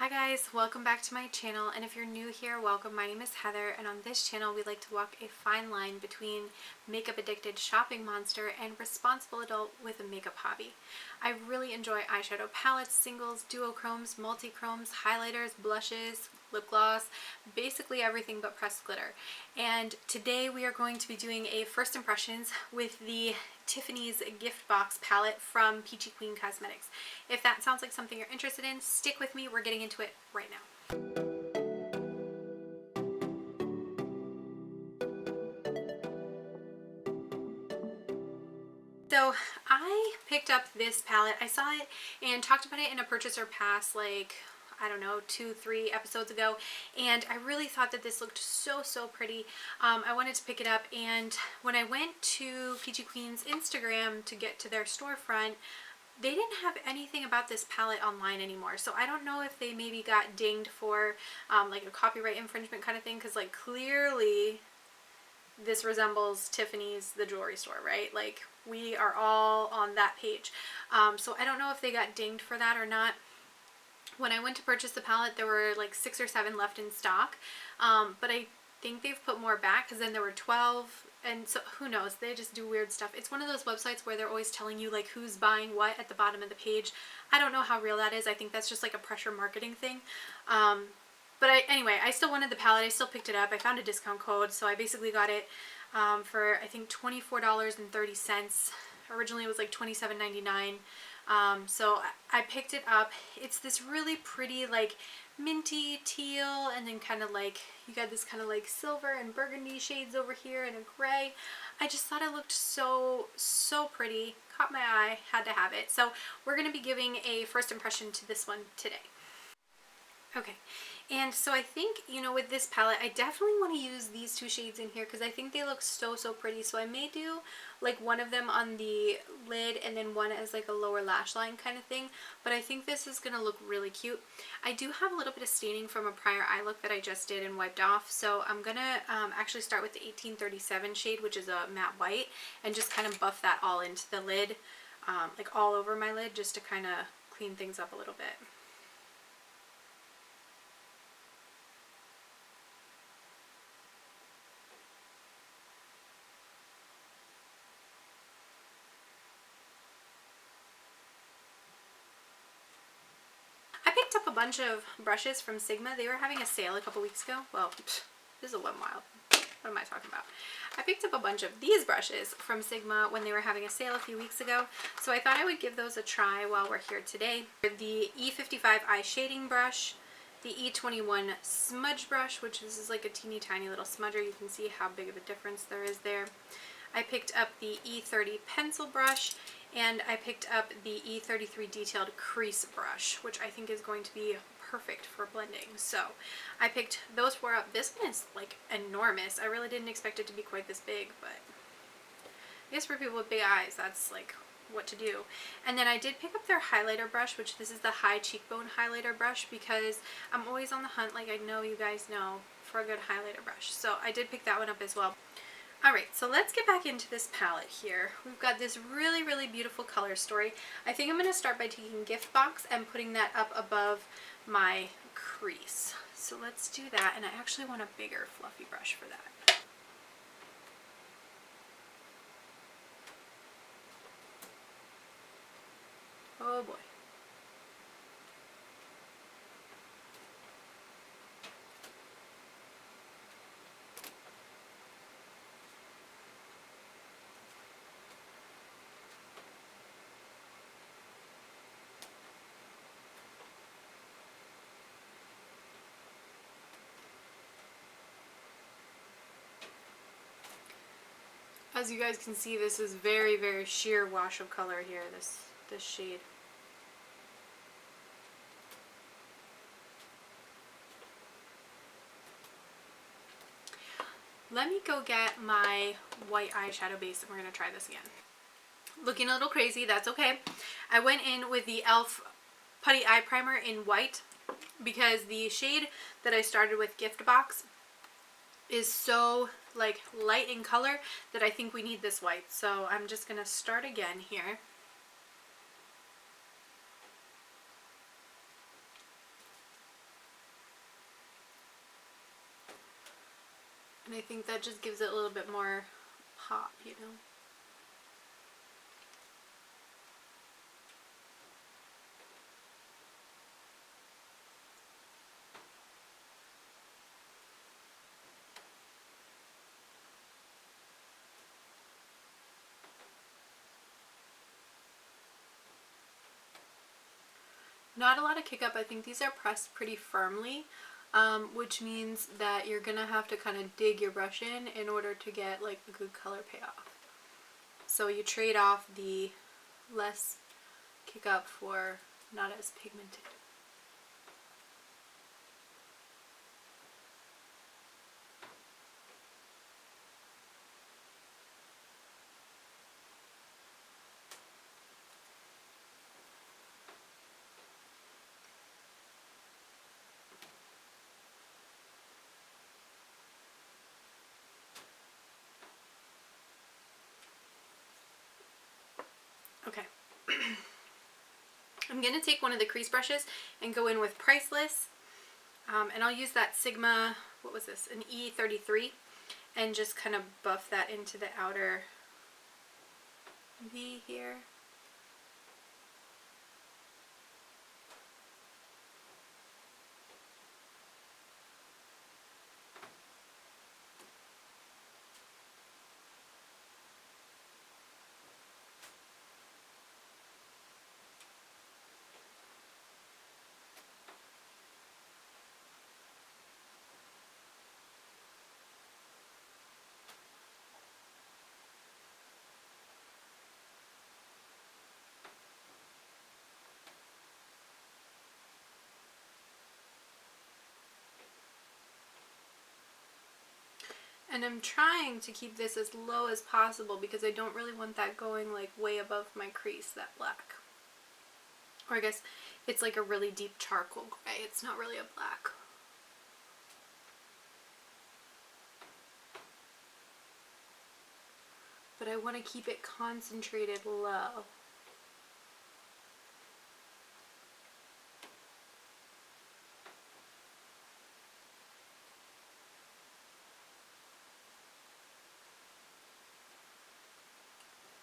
Hi guys, welcome back to my channel, and if you're new here, welcome. My name is Heather, and on this channel we like to walk a fine line between makeup addicted shopping monster and responsible adult with a makeup hobby. I really enjoy eyeshadow palettes, singles, duochromes, multi-chromes, highlighters, blushes, lip gloss, basically everything but pressed glitter. And today we are going to be doing a first impressions with the Tiffany's gift box palette from Peachy Cosmetics. If that sounds like something you're interested in, stick with me. We're getting into it right now. So I picked up this palette. I saw it and talked about it in a purchaser pass like, I don't know, 2-3 episodes ago, and I really thought that this looked so pretty. I wanted to pick it up, and when I went to Peachy Queen's Instagram to get to their storefront, they didn't have anything about this palette online anymore. So I don't know if they maybe got dinged for like a copyright infringement kind of thing, because like clearly this resembles Tiffany's, the jewelry store, right? Like we are all on that page. So I don't know if they got dinged for that or not. When I went to purchase the palette, there were like 6 or 7 left in stock, but I think they've put more back, because then there were 12, and so who knows, they just do weird stuff. It's one of those websites where they're always telling you like who's buying what at the bottom of the page. I don't know how real that is. I think that's just like a pressure marketing thing. But anyway, I still wanted the palette. I still picked it up. I found a discount code, so I basically got it for I think $24.30. Originally it was like $27.99. So I picked it up. It's this really pretty like minty teal, and then kind of like you got this kind of like silver and burgundy shades over here and a gray. I just thought it looked so pretty. Caught my eye, had to have it. So we're going to be giving a first impression to this one today. Okay, and so I think, you know, with this palette, I definitely want to use these 2 shades in here because I think they look so pretty. So I may do like one of them on the lid and then one as like a lower lash line kind of thing. But I think this is going to look really cute. I do have a little bit of staining from a prior eye look that I just did and wiped off. So I'm going to actually start with the 1837 shade, which is a matte white, and just kind of buff that all into the lid, like all over my lid, just to kind of clean things up a little bit. I picked up a bunch of brushes from Sigma. They were having a sale a couple weeks ago. Well, this is a little while. What am I talking about? I picked up a bunch of these brushes from Sigma when they were having a sale a few weeks ago. So I thought I would give those a try while we're here today. The E55 eye shading brush, the E21 smudge brush, which this is like a teeny tiny little smudger. You can see how big of a difference there is there. I picked up the E30 pencil brush, and I picked up the E33 detailed crease brush, which I think is going to be perfect for blending. So I picked those 4 up. This one is like enormous. I really didn't expect it to be quite this big, but I guess for people with big eyes, that's like what to do. And then I did pick up their highlighter brush, which this is the high cheekbone highlighter brush, because I'm always on the hunt, like I know you guys know, for a good highlighter brush. So I did pick that one up as well. Alright, so let's get back into this palette here. We've got this really beautiful color story. I think I'm going to start by taking Gift Box and putting that up above my crease. So let's do that, and I actually want a bigger fluffy brush for that. Oh boy. As you guys can see, this is very sheer wash of color here, this shade. Let me go get my white eyeshadow base and we're going to try this again. Looking a little crazy, that's okay. I went in with the e.l.f. Putty Eye Primer in white because the shade that I started with, Gift Box, is so like light in color that I think we need this white. So I'm just going to start again here. And I think that just gives it a little bit more pop, you know. Not a lot of kick up. I think these are pressed pretty firmly, which means that you're gonna have to kind of dig your brush in order to get like a good color payoff. So you trade off the less kick up for not as pigmented. Okay. I'm going to take one of the crease brushes and go in with Priceless. And I'll use that Sigma, what was this, an E33, and just kind of buff that into the outer V here. And I'm trying to keep this as low as possible because I don't really want that going like way above my crease, that black. Or I guess it's like a really deep charcoal gray. It's not really a black. But I want to keep it concentrated low.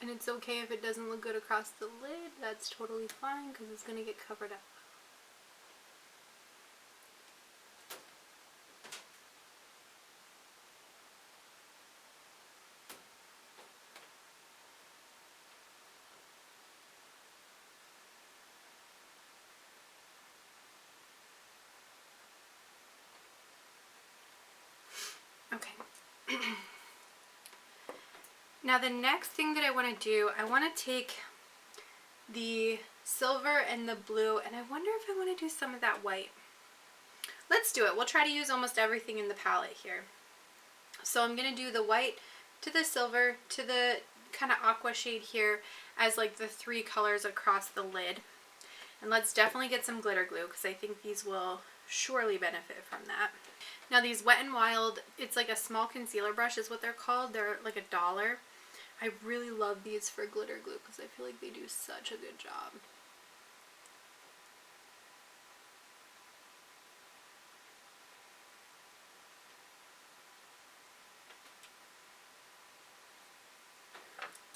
And it's okay if it doesn't look good across the lid. That's totally fine because it's going to get covered up. Okay. Now the next thing that I want to do, I want to take the silver and the blue, and I wonder if I want to do some of that white. Let's do it. We'll try to use almost everything in the palette here. So I'm going to do the white to the silver to the kind of aqua shade here as like the three colors across the lid. And let's definitely get some glitter glue because I think these will surely benefit from that. Now these Wet n Wild, it's like a small concealer brush is what they're called. They're like $1. I really love these for glitter glue because I feel like they do such a good job.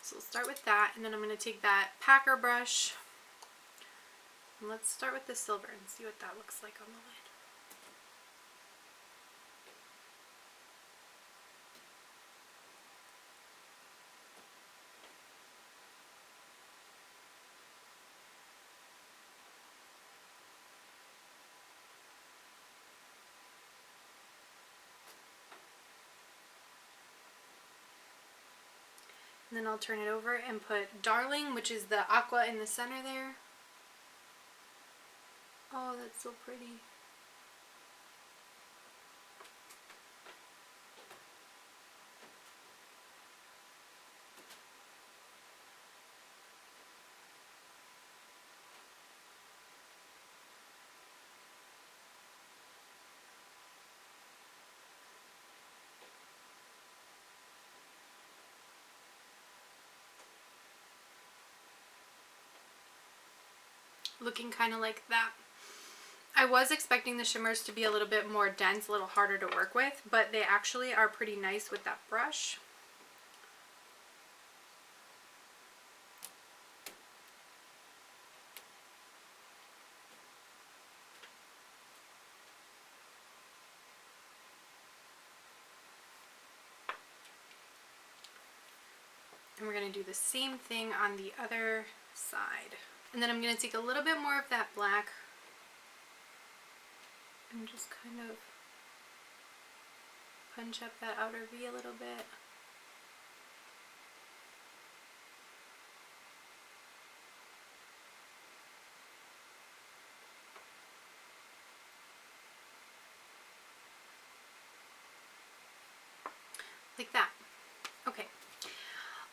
So we'll start with that, and then I'm going to take that packer brush, and let's start with the silver and see what that looks like on the lid. And then I'll turn it over and put Darling, which is the aqua in the center there. Oh, that's so pretty. Looking kind of like that. I was expecting the shimmers to be a little bit more dense, a little harder to work with, but they actually are pretty nice with that brush. And we're going to do the same thing on the other side. And then I'm going to take a little bit more of that black and just kind of punch up that outer V a little bit. Like that. Okay.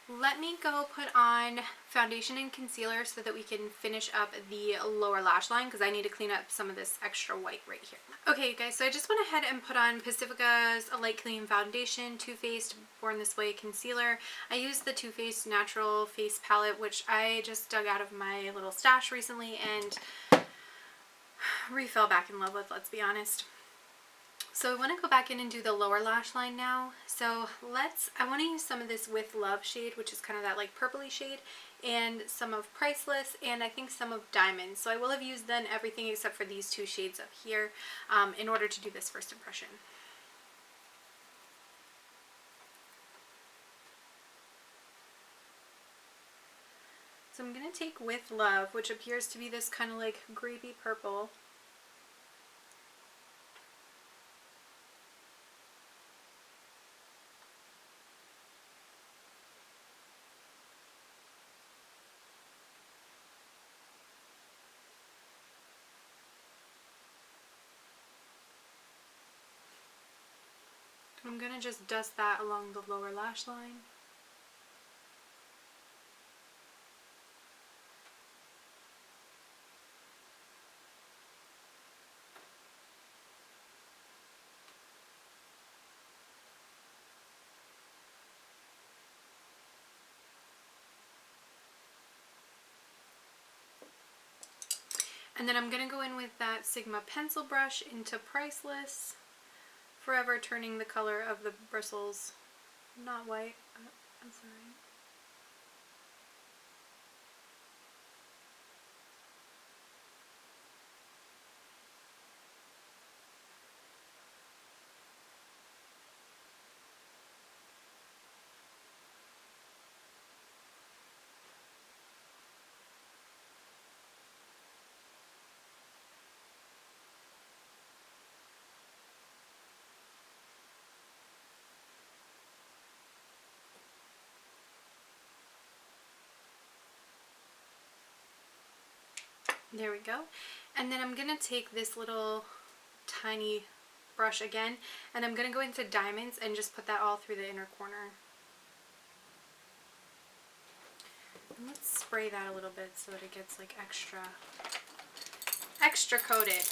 Let me go put on foundation and concealer so that we can finish up the lower lash line, because I need to clean up some of this extra white right here. Okay, guys, so I just went ahead and put on Pacifica's Light Clean Foundation, Too Faced Born This Way Concealer. I used the Too Faced Natural Face Palette, which I just dug out of my little stash recently and re-fell back in love with, let's be honest. So I want to go back in and do the lower lash line now. So I want to use some of this With Love shade, which is kind of that like purpley shade, and some of Priceless, and I think some of Diamond. So I will have used then everything except for these two shades up here in order to do this first impression. So I'm going to take With Love, which appears to be this kind of like grapey purple. I'm going to just dust that along the lower lash line. And then I'm going to go in with that Sigma pencil brush into Priceless, forever turning the color of the bristles not white. I'm sorry. There we go. And then I'm going to take this little tiny brush again, and I'm going to go into Diamonds and just put that all through the inner corner. And let's spray that a little bit so that it gets like extra coated.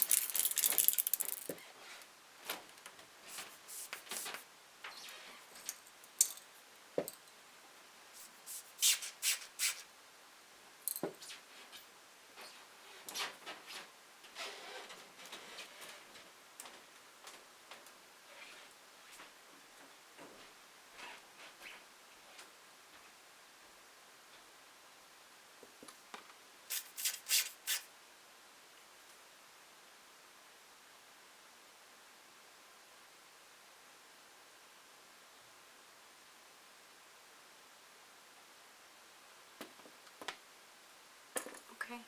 Okay,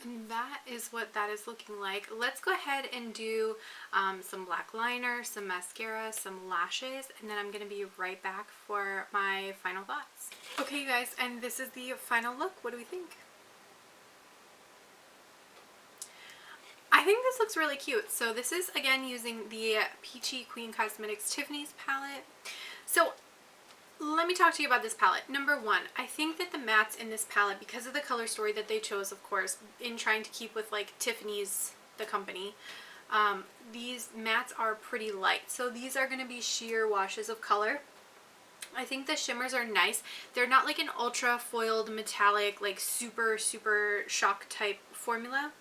and that is what that is looking like. Let's go ahead and do some black liner, some mascara, some lashes, and then I'm going to be right back for my final thoughts. Okay, you guys, and this is the final look. What do we think? I think this looks really cute. So this is, again, using the Peachy Queen Cosmetics Tiffany's palette. So let me talk to you about this palette. Number one, I think that the mattes in this palette, because of the color story that they chose, of course, in trying to keep with like Tiffany's, the company, these mattes are pretty light. So these are going to be sheer washes of color. I think the shimmers are nice. They're not like an ultra foiled metallic, like super shock type formula.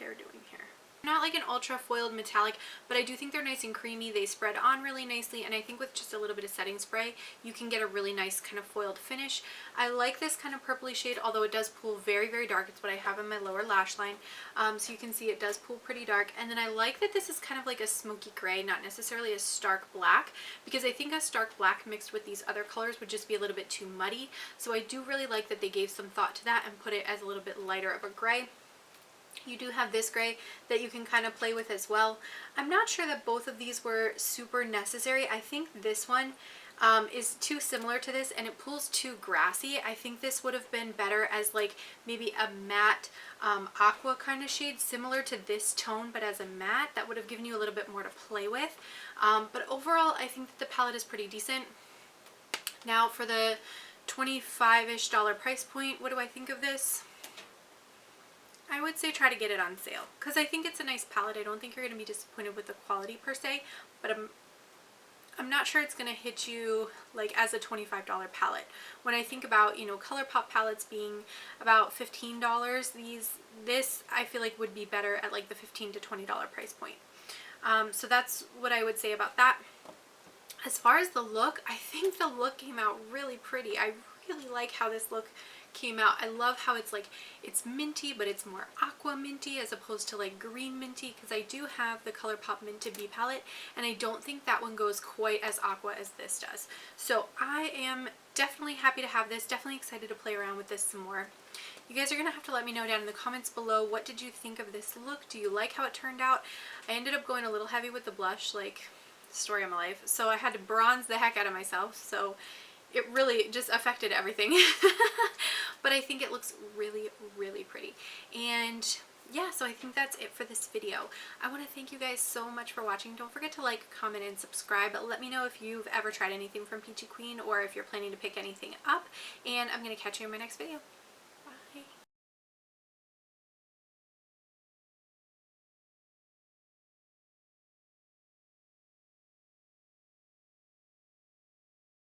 hair doing here? Not like an ultra foiled metallic, but I do think they're nice and creamy. They spread on really nicely, and I think with just a little bit of setting spray you can get a really nice kind of foiled finish. I like this kind of purpley shade, although it does pool very, very dark. It's what I have in my lower lash line, so you can see it does pool pretty dark. And then I like that this is kind of like a smoky gray, not necessarily a stark black, because I think a stark black mixed with these other colors would just be a little bit too muddy. So I do really like that they gave some thought to that and put it as a little bit lighter of a gray. You do have this gray that you can kind of play with as well. I'm not sure that both of these were super necessary. I think this one is too similar to this and it pools too grassy. I think this would have been better as like maybe a matte aqua kind of shade, similar to this tone, but as a matte. That would have given you a little bit more to play with. But overall, I think that the palette is pretty decent. Now for the $25-ish price point, what do I think of this? I would say try to get it on sale, because I think it's a nice palette. I don't think you're going to be disappointed with the quality per se, but I'm not sure it's going to hit you like as a $25 palette. When I think about, you know, ColourPop palettes being about $15, this I feel like would be better at like the $15 to $20 price point. So that's what I would say about that. As far as the look, I think the look came out really pretty. I really like how this look came out. I love how it's like, it's minty, but it's more aqua minty as opposed to like green minty, because I do have the ColourPop Mint to Be palette, and I don't think that one goes quite as aqua as this does. So I am definitely happy to have this, definitely excited to play around with this some more. You guys are going to have to let me know down in the comments below, what did you think of this look? Do you like how it turned out? I ended up going a little heavy with the blush, like story of my life, so I had to bronze the heck out of myself, so it really just affected everything. But I think it looks really, really pretty. And yeah, so I think that's it for this video. I want to thank you guys so much for watching. Don't forget to like, comment, and subscribe. Let me know if you've ever tried anything from Peachy Queen or if you're planning to pick anything up. And I'm going to catch you in my next video.